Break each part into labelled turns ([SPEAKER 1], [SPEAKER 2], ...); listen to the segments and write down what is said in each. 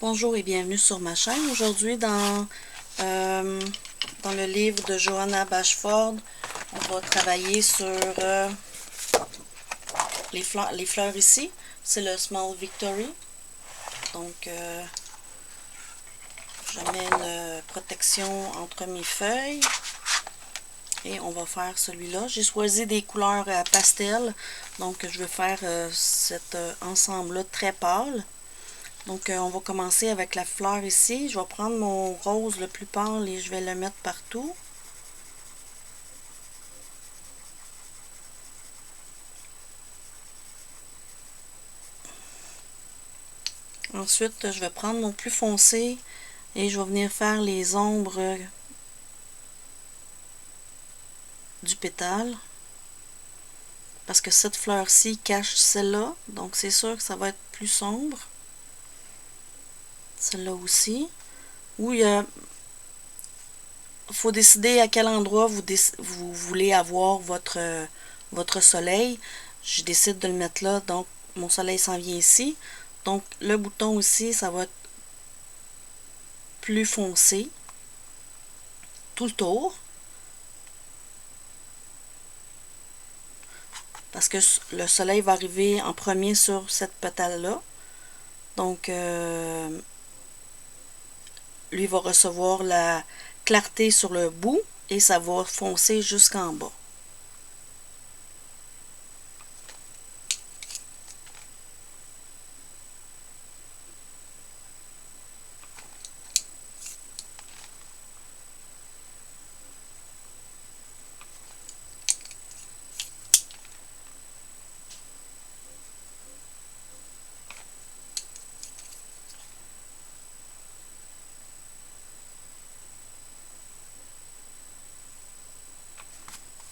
[SPEAKER 1] Bonjour et bienvenue sur ma chaîne. Aujourd'hui, dans le livre de Johanna Bashford, on va travailler sur les fleurs ici. C'est le Small Victory. Donc, je mets une protection entre mes feuilles. Et on va faire celui-là. J'ai choisi des couleurs pastel. Donc, je vais faire cet ensemble-là très pâle. Donc, on va commencer avec la fleur ici. Je vais prendre mon rose le plus pâle et je vais le mettre partout. Ensuite, je vais prendre mon plus foncé et je vais venir faire les ombres du pétale. Parce que cette fleur-ci cache celle-là. Donc, c'est sûr que ça va être plus sombre. Celle-là aussi. Où il faut décider à quel endroit vous voulez avoir votre soleil. Je décide de le mettre là, donc mon soleil s'en vient ici. Donc le bouton aussi, ça va être plus foncé tout le tour. Parce que le soleil va arriver en premier sur cette pétale-là. Donc lui va recevoir la clarté sur le bout et ça va foncer jusqu'en bas.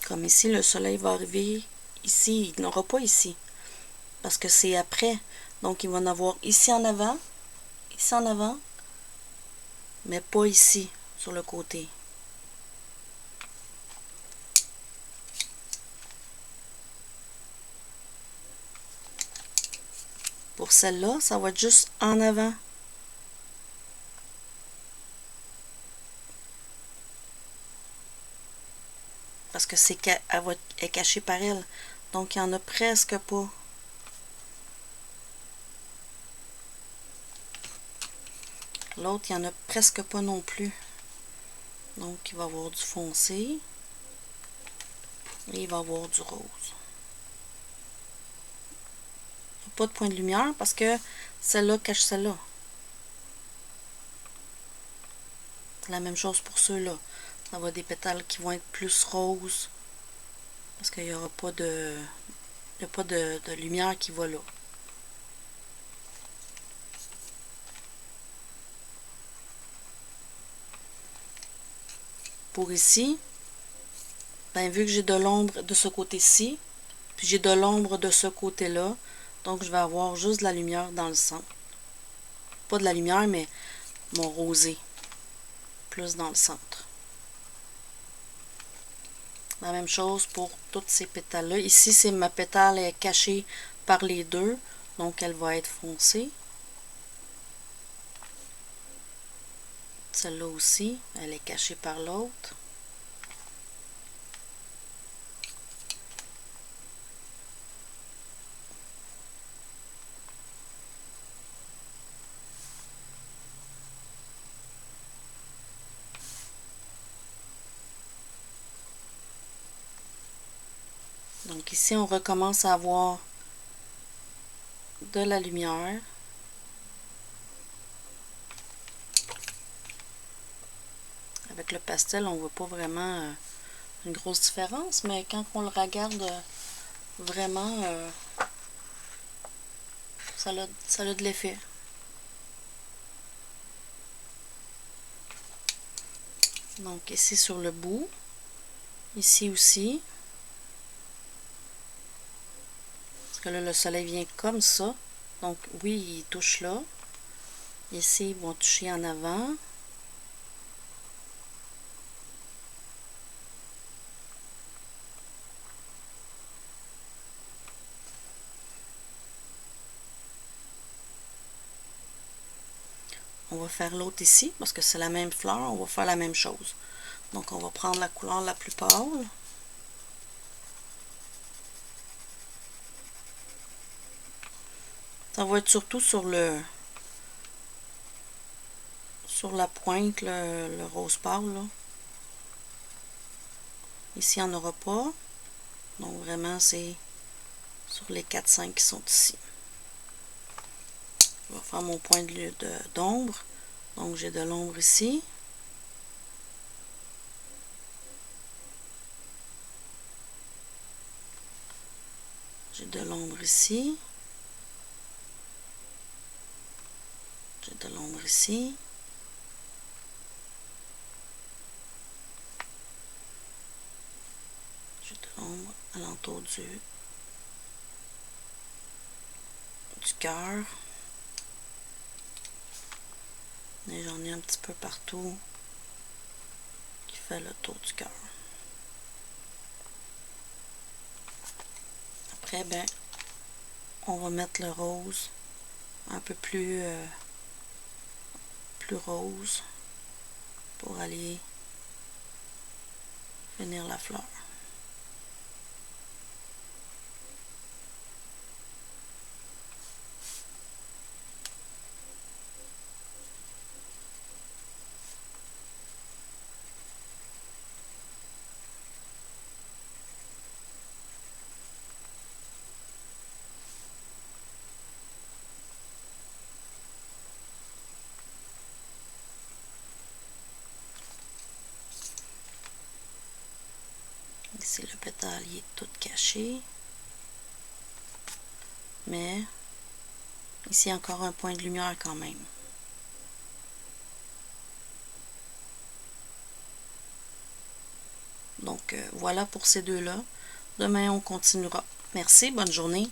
[SPEAKER 1] Comme ici, le soleil va arriver ici, il n'aura pas ici. Parce que c'est après. Donc, il va en avoir ici en avant, mais pas ici, sur le côté. Pour celle-là, ça va être juste en avant. Parce que elle est cachée par elle. Donc, il n'y en a presque pas. L'autre, il n'y en a presque pas non plus. Donc, il va y avoir du foncé. Et il va y avoir du rose. Il n'y a pas de point de lumière parce que celle-là cache celle-là. C'est la même chose pour ceux-là. Ça va être des pétales qui vont être plus roses. Parce qu'il n'y aura pas de lumière qui va là. Pour ici, ben, vu que j'ai de l'ombre de ce côté-ci, puis j'ai de l'ombre de ce côté-là, donc je vais avoir juste de la lumière dans le centre. Pas de la lumière, mais mon rosé, plus dans le centre. La même chose pour toutes ces pétales-là. Ici, c'est ma pétale est cachée par les deux, donc elle va être foncée. Celle-là aussi, elle est cachée par l'autre. Donc ici, on recommence à avoir de la lumière. Avec le pastel, on ne voit pas vraiment une grosse différence, mais quand on le regarde vraiment, ça a de l'effet. Donc ici sur le bout, ici aussi. Parce que là, le soleil vient comme ça. Donc oui, il touche là. Ici, ils vont toucher en avant. on va faire l'autre ici, parce que c'est la même fleur, on va faire la même chose. Donc, on va prendre la couleur la plus pâle. Ça va être surtout sur la pointe, le rose pâle, là. Ici, il n'y en aura pas. Donc, vraiment, c'est sur les 4-5 qui sont ici. Je vais faire mon point d'ombre. Donc, j'ai de l'ombre ici. J'ai de l'ombre ici. J'ai de l'ombre ici. J'ai de l'ombre alentour du cœur. Et j'en ai un petit peu partout qui fait le tour du cœur. Après, ben, on va mettre le rose un peu plus rose pour aller finir la fleur. Ici, le pétale il est tout caché. Mais ici, encore un point de lumière quand même. Donc, voilà pour ces deux-là. Demain, on continuera. Merci, bonne journée.